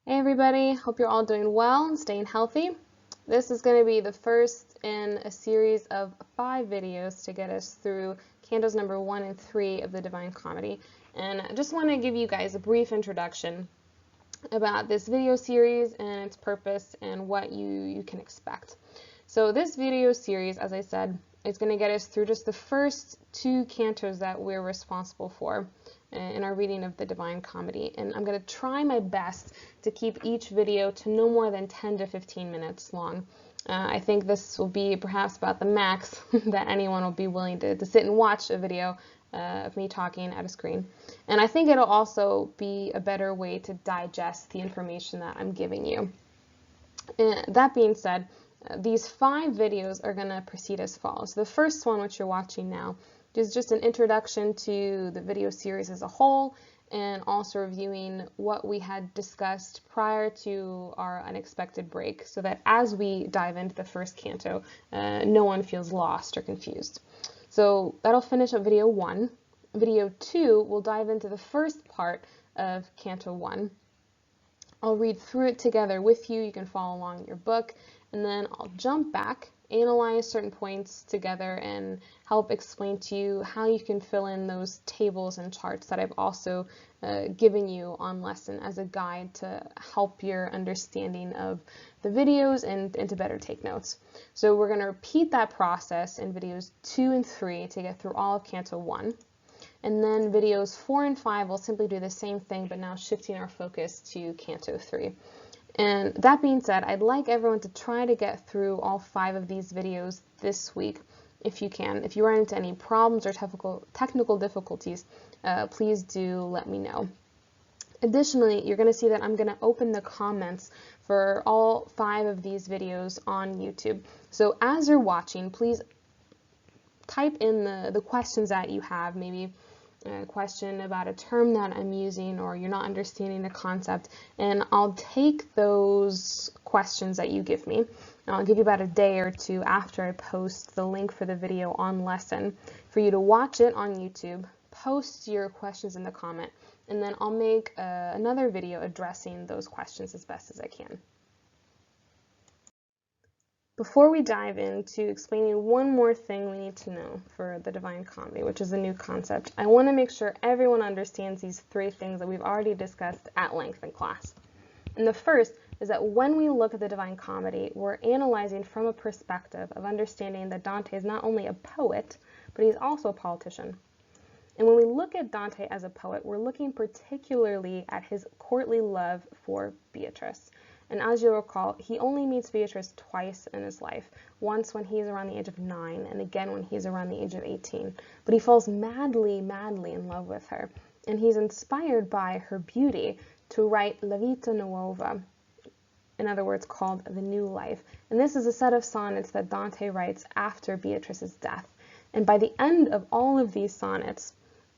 Hey everybody, hope you're all doing well and staying healthy. This is going to be the first in a series of 5 videos to get us through Cantos number 1 and 3 of the Divine Comedy. And I just want to give you guys a brief introduction about this video series and its purpose and what you can expect. So this video series, as I said, is going to get us through just the first 2 cantos that we're responsible for in our reading of the Divine Comedy. And I'm going to try my best to keep each video to no more than 10 to 15 minutes long. I think this will be perhaps about the max that anyone will be willing to sit and watch a video of me talking at a screen. And I think it'll also be a better way to digest the information that I'm giving you. That being said, these 5 videos are going to proceed as follows. The first one, which you're watching now, is just an introduction to the video series as a whole, and also reviewing what we had discussed prior to our unexpected break, so that as we dive into the first canto, no one feels lost or confused. So that'll finish up video 1. Video 2 will dive into the first part of Canto 1. I'll read through it together with you. You can follow along in your book, and then I'll jump back, analyze certain points together, and help explain to you how you can fill in those tables and charts that I've also given you on lesson as a guide to help your understanding of the videos and to better take notes. So we're going to repeat that process in videos 2 and 3 to get through all of Canto 1. And then videos 4 and 5 will simply do the same thing, but now shifting our focus to Canto 3. And that being said, I'd like everyone to try to get through all 5 of these videos this week, if you can. If you run into any problems or technical difficulties, please do let me know. Additionally, you're going to see that I'm going to open the comments for all 5 of these videos on YouTube. So as you're watching, please type in the questions that you have, maybe a question about a term that I'm using, or you're not understanding a concept, and I'll take those questions that you give me. And I'll give you about a day or 2 after I post the link for the video on lesson for you to watch it on YouTube, post your questions in the comment, and then I'll make another video addressing those questions as best as I can. Before we dive into explaining one more thing we need to know for the Divine Comedy, which is a new concept, I want to make sure everyone understands these 3 things that we've already discussed at length in class. And the first is that when we look at the Divine Comedy, we're analyzing from a perspective of understanding that Dante is not only a poet, but he's also a politician. And when we look at Dante as a poet, we're looking particularly at his courtly love for Beatrice. And as you'll recall, he only meets Beatrice twice in his life, once when he's around the age of 9, and again when he's around the age of 18. But he falls madly, madly in love with her, and he's inspired by her beauty to write La Vita Nuova, in other words, called The New Life. And this is a set of sonnets that Dante writes after Beatrice's death. And by the end of all of these sonnets,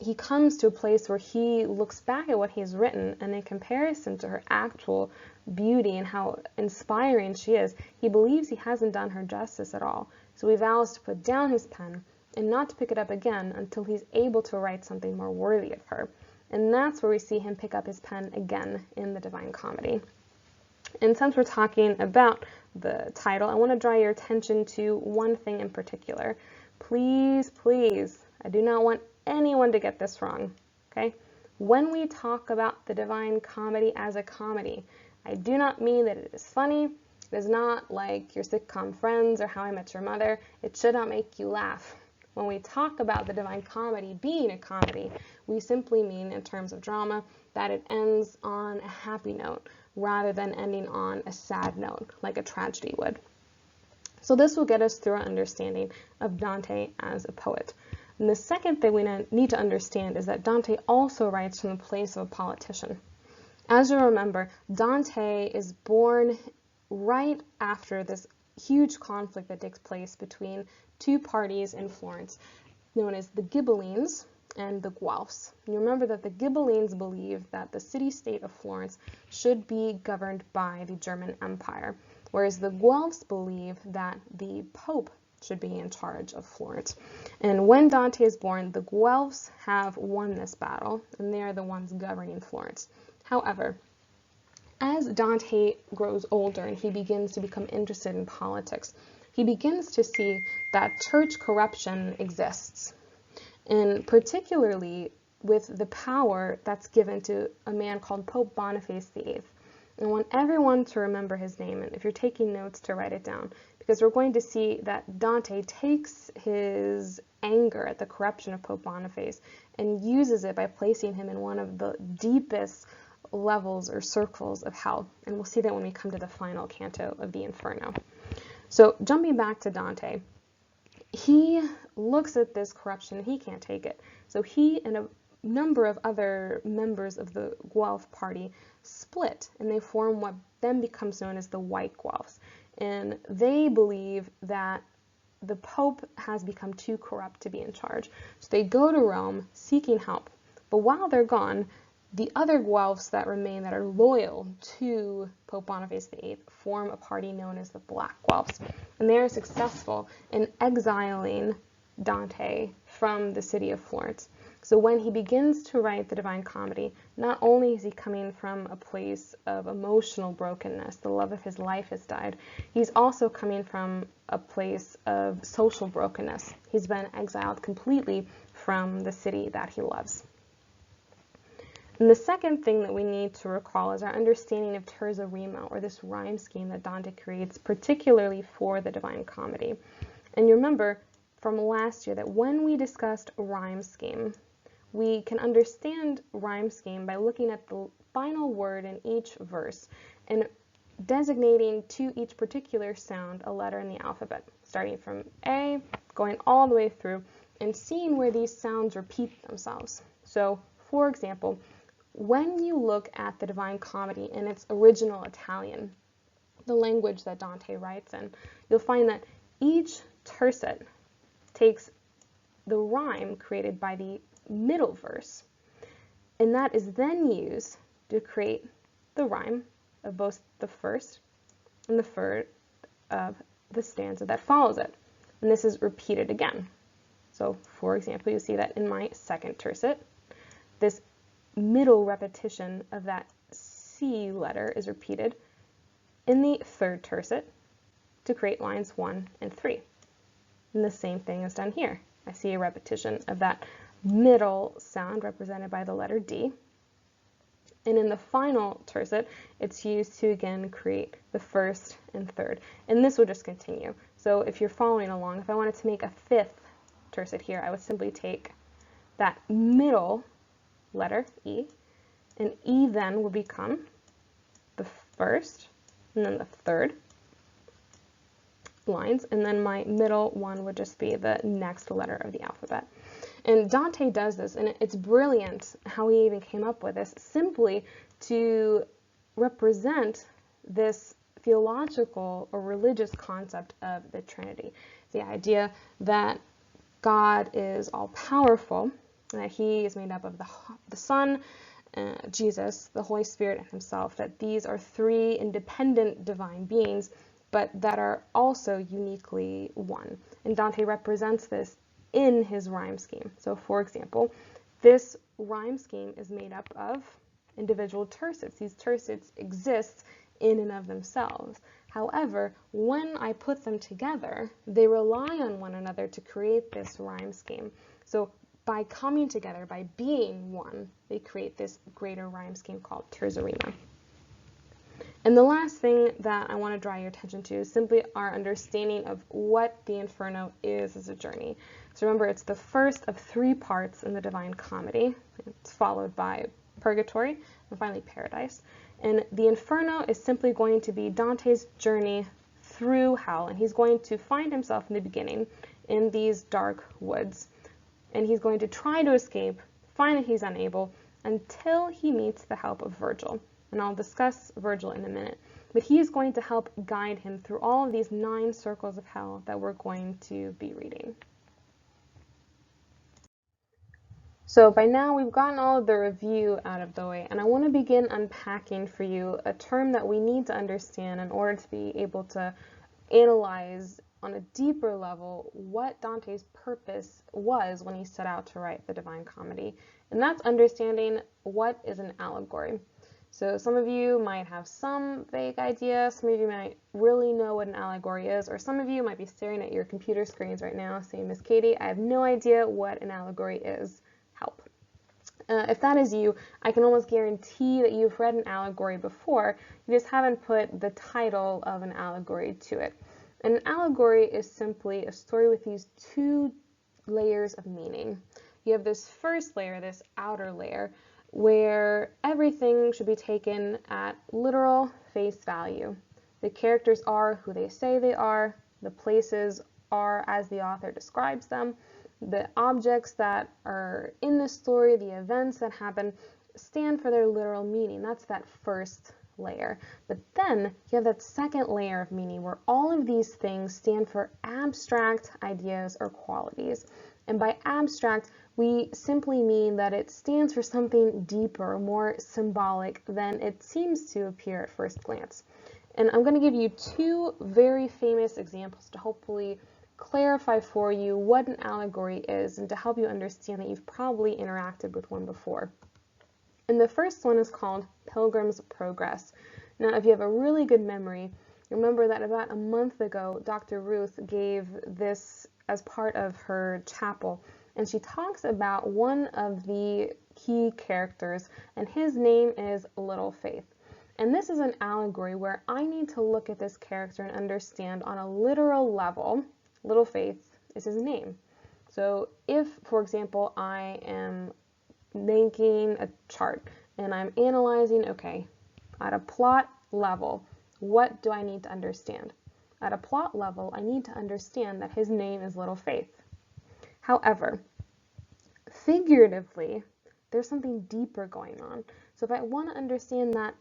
he comes to a place where he looks back at what he's written, and in comparison to her actual beauty and how inspiring she is, he believes he hasn't done her justice at all. So he vows to put down his pen and not to pick it up again until he's able to write something more worthy of her. And that's where we see him pick up his pen again in the Divine Comedy. And since we're talking about the title, I want to draw your attention to one thing in particular. Please, please, I do not want anyone to get this wrong, okay? When we talk about the Divine Comedy as a comedy, I do not mean that it is funny. It is not like your sitcom Friends or How I Met Your Mother. It should not make you laugh. When we talk about the Divine Comedy being a comedy, we simply mean, in terms of drama, that it ends on a happy note rather than ending on a sad note, like a tragedy would. So this will get us through our understanding of Dante as a poet. And the second thing we need to understand is that Dante also writes from the place of a politician. As you remember, Dante is born right after this huge conflict that takes place between 2 parties in Florence, known as the Ghibellines and the Guelphs. You remember that the Ghibellines believe that the city-state of Florence should be governed by the German Empire, whereas the Guelphs believe that the Pope should be in charge of Florence. And when Dante is born, the Guelphs have won this battle, and they are the ones governing Florence. However, As Dante grows older and he begins to become interested in politics, he begins to see that church corruption exists, and particularly with the power that's given to a man called Pope Boniface VIII. I want everyone to remember his name, and if you're taking notes, to write it down, because we're going to see that Dante takes his anger at the corruption of Pope Boniface and uses it by placing him in one of the deepest levels or circles of hell. And we'll see that when we come to the final canto of the Inferno. So jumping back to Dante, he looks at this corruption and he can't take it. So he and a number of other members of the Guelph party split, and they form what then becomes known as the White Guelphs. And they believe that the Pope has become too corrupt to be in charge. So they go to Rome seeking help. But while they're gone, the other Guelphs that remain that are loyal to Pope Boniface VIII form a party known as the Black Guelphs. And they are successful in exiling Dante from the city of Florence. So when he begins to write the Divine Comedy, not only is he coming from a place of emotional brokenness, the love of his life has died, he's also coming from a place of social brokenness. He's been exiled completely from the city that he loves. And the second thing that we need to recall is our understanding of terza rima, or this rhyme scheme that Dante creates particularly for the Divine Comedy. And you remember from last year that when we discussed rhyme scheme, we can understand rhyme scheme by looking at the final word in each verse and designating to each particular sound a letter in the alphabet, starting from A, going all the way through, and seeing where these sounds repeat themselves. So, for example, when you look at the Divine Comedy in its original Italian, the language that Dante writes in, you'll find that each tercet takes the rhyme created by the middle verse, and that is then used to create the rhyme of both the first and the third of the stanza that follows it. And this is repeated again. So, for example, you see that in my second tercet, this middle repetition of that C letter is repeated in the third tercet to create lines 1 and 3. And the same thing is done here. I see a repetition of that middle sound represented by the letter D. And in the final tercet, it's used to again create the first and third. And this will just continue. So if you're following along, if I wanted to make a fifth tercet here, I would simply take that middle letter, E, and E then would become the first and then the third lines, and then my middle one would just be the next letter of the alphabet. And Dante does this, and it's brilliant how he even came up with this, simply to represent this theological or religious concept of the Trinity. The idea that God is all-powerful, that he is made up of the Son, Jesus, the Holy Spirit, and himself, that these are three independent divine beings, but that are also uniquely one. And Dante represents this in his rhyme scheme. So, for example, this rhyme scheme is made up of individual tercets. These tercets exist in and of themselves. However, when I put them together, they rely on one another to create this rhyme scheme. So by coming together, by being one, they create this greater rhyme scheme called terza rima. And the last thing that I want to draw your attention to is simply our understanding of what the Inferno is as a journey. So remember, it's the first of 3 parts in the Divine Comedy. It's followed by Purgatory and finally Paradise. And the Inferno is simply going to be Dante's journey through hell, and he's going to find himself in the beginning in these dark woods. And he's going to try to escape, find that he's unable, until he meets the help of Virgil. And I'll discuss Virgil in a minute. But he is going to help guide him through all of these 9 circles of hell that we're going to be reading. So by now we've gotten all of the review out of the way, and I want to begin unpacking for you a term that we need to understand in order to be able to analyze on a deeper level what Dante's purpose was when he set out to write the Divine Comedy. And that's understanding what is an allegory. So some of you might have some vague idea, some of you might really know what an allegory is, or some of you might be staring at your computer screens right now saying, Miss Katie, I have no idea what an allegory is. Help. If that is you, I can almost guarantee that you've read an allegory before, you just haven't put the title of an allegory to it. And an allegory is simply a story with these two layers of meaning. You have this first layer, this outer layer, where everything should be taken at literal face value. The characters are who they say they are, the places are as the author describes them, the objects that are in the story, the events that happen, stand for their literal meaning. That's that first layer. But then you have that second layer of meaning where all of these things stand for abstract ideas or qualities. And by abstract, we simply mean that it stands for something deeper, more symbolic than it seems to appear at first glance. And I'm going to give you two very famous examples to hopefully clarify for you what an allegory is and to help you understand that you've probably interacted with one before. And the first one is called Pilgrim's Progress. Now, if you have a really good memory, remember that about a month ago, Dr. Ruth gave this as part of her chapel, and she talks about one of the key characters, and his name is Little Faith. And this is an allegory where I need to look at this character and understand on a literal level, Little Faith is his name. So if, for example, I am making a chart and I'm analyzing, okay, at a plot level, what do I need to understand? At a plot level, I need to understand that his name is Little Faith. However, figuratively, there's something deeper going on. So if I want to understand that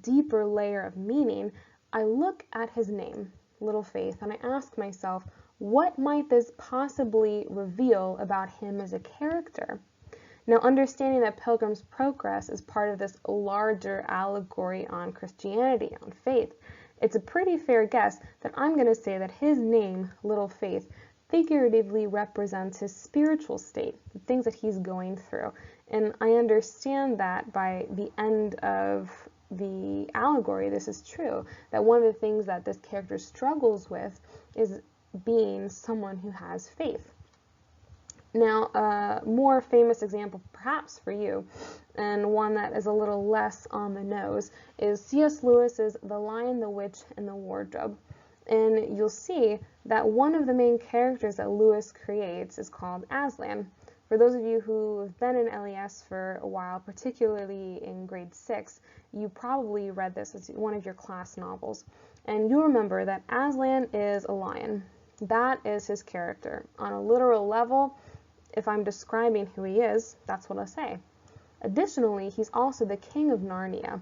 deeper layer of meaning, I look at his name, Little Faith, and I ask myself, what might this possibly reveal about him as a character? Now, understanding that Pilgrim's Progress is part of this larger allegory on Christianity, on faith, it's a pretty fair guess that I'm going to say that his name, Little Faith, figuratively represents his spiritual state, the things that he's going through. And I understand that by the end of the allegory, this is true, that one of the things that this character struggles with is being someone who has faith. Now, a more famous example perhaps for you, and one that is a little less on the nose, is C.S. Lewis's The Lion, the Witch, and the Wardrobe. And you'll see that one of the main characters that Lewis creates is called Aslan. For those of you who have been in LES for a while, particularly in grade 6, you probably read this as one of your class novels. And you'll remember that Aslan is a lion. That is his character. On a literal level, if I'm describing who he is, that's what I'll say. Additionally, he's also the king of Narnia.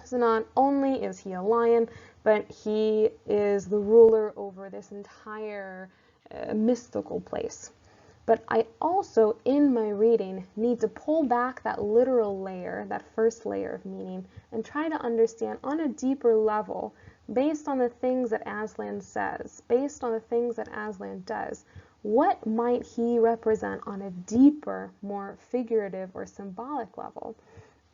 So not only is he a lion, but he is the ruler over this entire mystical place. But I also, in my reading, need to pull back that literal layer, that first layer of meaning, and try to understand on a deeper level, based on the things that Aslan says, based on the things that Aslan does, what might he represent on a deeper, more figurative or symbolic level?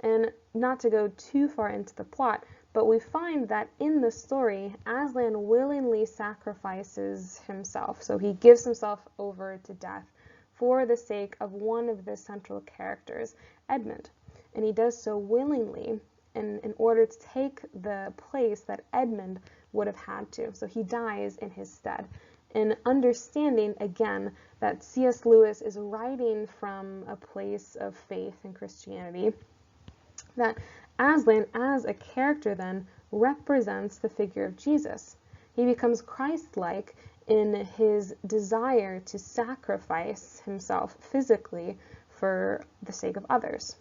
And not to go too far into the plot, but we find that in the story, Aslan willingly sacrifices himself. So he gives himself over to death for the sake of one of the central characters, Edmund. And he does so willingly in order to take the place that Edmund would have had to. So he dies in his stead. And understanding, again, that C.S. Lewis is writing from a place of faith in Christianity, that Aslan, as a character then, represents the figure of Jesus. He becomes Christ-like in his desire to sacrifice himself physically for the sake of others.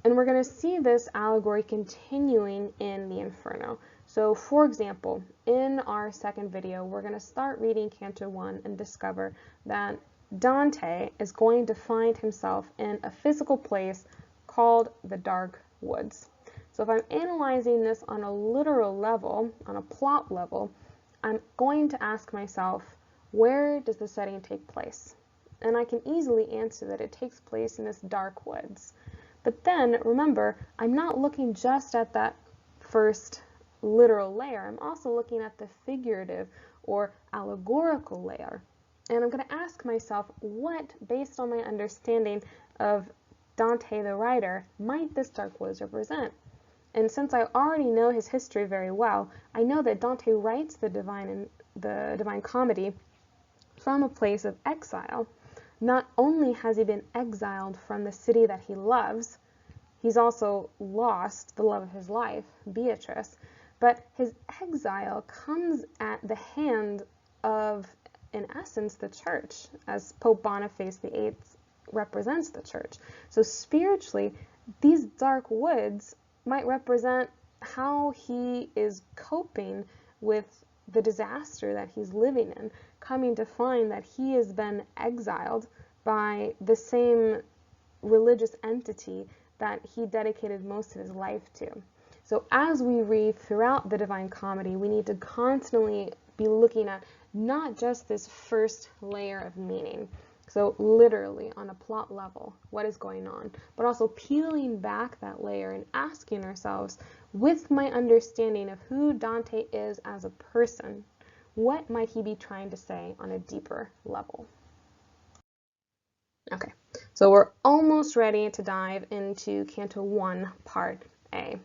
And we're going to see this allegory continuing in the Inferno. So, for example, in our second video, we're going to start reading Canto 1 and discover that Dante is going to find himself in a physical place called the Dark Woods. So if I'm analyzing this on a literal level, on a plot level, I'm going to ask myself, where does the setting take place? And I can easily answer that it takes place in this dark woods. But then, remember, I'm not looking just at that first literal layer. I'm also looking at the figurative or allegorical layer. And I'm going to ask myself, what, based on my understanding of Dante the writer, might this dark woods represent? And since I already know his history very well, I know that Dante writes the Divine Comedy from a place of exile. Not only has he been exiled from the city that he loves, he's also lost the love of his life, Beatrice, but his exile comes at the hand of, in essence, the church, as Pope Boniface VIII represents the church. So spiritually, these dark woods might represent how he is coping with the disaster that he's living in, coming to find that he has been exiled by the same religious entity that he dedicated most of his life to. So as we read throughout the Divine Comedy, we need to constantly be looking at not just this first layer of meaning, so literally on a plot level, what is going on, but also peeling back that layer and asking ourselves, with my understanding of who Dante is as a person, what might he be trying to say on a deeper level? Okay, so we're almost ready to dive into Canto 1, Part A.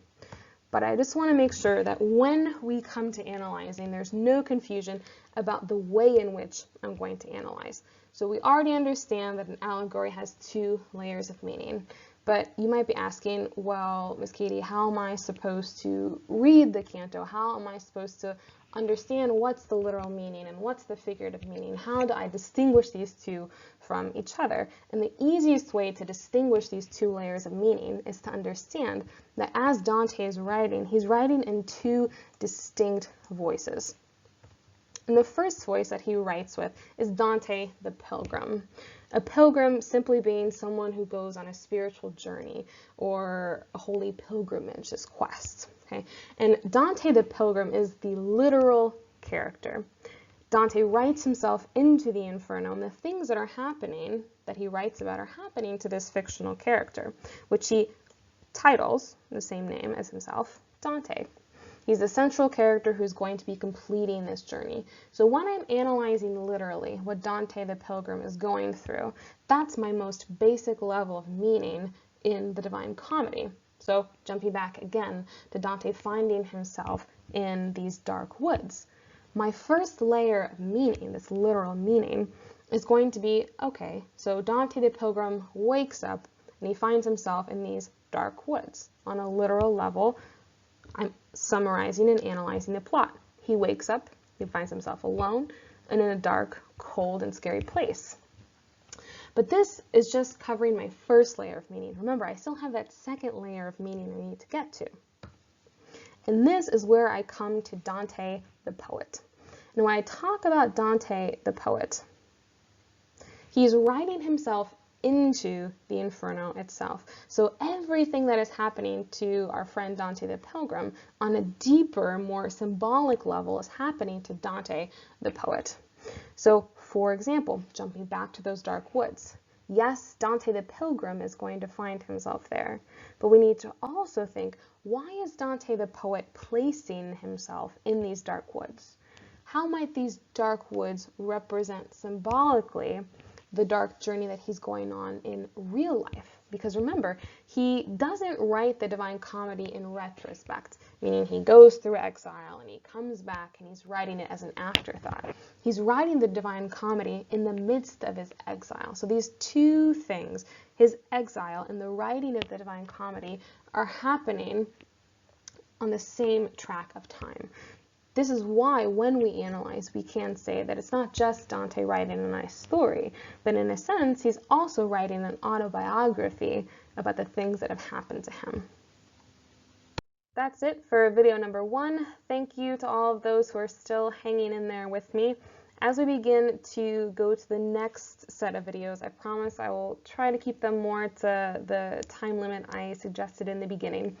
But I just want to make sure that when we come to analyzing, there's no confusion about the way in which I'm going to analyze. So we already understand that an allegory has two layers of meaning. But you might be asking, well, Ms. Katie, how am I supposed to read the canto? How am I supposed to understand what's the literal meaning and what's the figurative meaning? How do I distinguish these two from each other? And the easiest way to distinguish these two layers of meaning is to understand that as Dante is writing, he's writing in two distinct voices. And the first voice that he writes with is Dante the pilgrim. A pilgrim simply being someone who goes on a spiritual journey or a holy pilgrimage, this quest. Okay? And Dante the pilgrim is the literal character. Dante writes himself into the Inferno, and the things that are happening, that he writes about, are happening to this fictional character, which he titles, the same name as himself, Dante. He's the central character who's going to be completing this journey. So when I'm analyzing literally what Dante the Pilgrim is going through, that's my most basic level of meaning in the Divine Comedy. So jumping back again to Dante finding himself in these dark woods. My first layer of meaning, this literal meaning, is going to be, okay, so Dante the Pilgrim wakes up and he finds himself in these dark woods. On a literal level, I'm summarizing and analyzing the plot. He wakes up, he finds himself alone and in a dark, cold, and scary place. But this is just covering my first layer of meaning. Remember, I still have that second layer of meaning I need to get to. And this is where I come to Dante the poet. And when I talk about Dante the poet, he's writing himself into the Inferno itself. So everything that is happening to our friend Dante the Pilgrim on a deeper, more symbolic level is happening to Dante the poet. So for example, jumping back to those dark woods, yes, Dante the Pilgrim is going to find himself there, but we need to also think, why is Dante the poet placing himself in these dark woods? How might these dark woods represent symbolically the dark journey that he's going on in real life? Because remember, he doesn't write the Divine Comedy in retrospect, meaning he goes through exile and he comes back and he's writing it as an afterthought. He's writing the Divine Comedy in the midst of his exile. So these two things, his exile and the writing of the Divine Comedy, are happening on the same track of time. This is why when we analyze, we can say that it's not just Dante writing a nice story, but in a sense, he's also writing an autobiography about the things that have happened to him. That's it for video number 1. Thank you to all of those who are still hanging in there with me. As we begin to go to the next set of videos, I promise I will try to keep them more to the time limit I suggested in the beginning.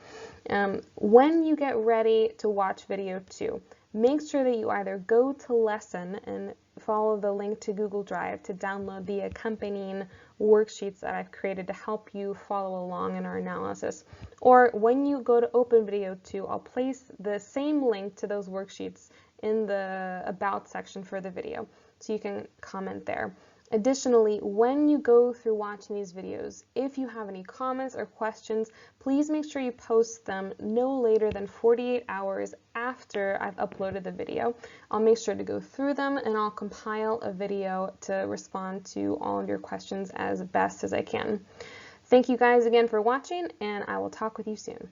When you get ready to watch video 2, make sure that you either go to lesson and follow the link to Google Drive to download the accompanying worksheets that I've created to help you follow along in our analysis. Or when you go to open video 2, I'll place the same link to those worksheets in the About section for the video, so you can comment there. Additionally, when you go through watching these videos, if you have any comments or questions, please make sure you post them no later than 48 hours after I've uploaded the video. I'll make sure to go through them and I'll compile a video to respond to all of your questions as best as I can. Thank you guys again for watching, and I will talk with you soon.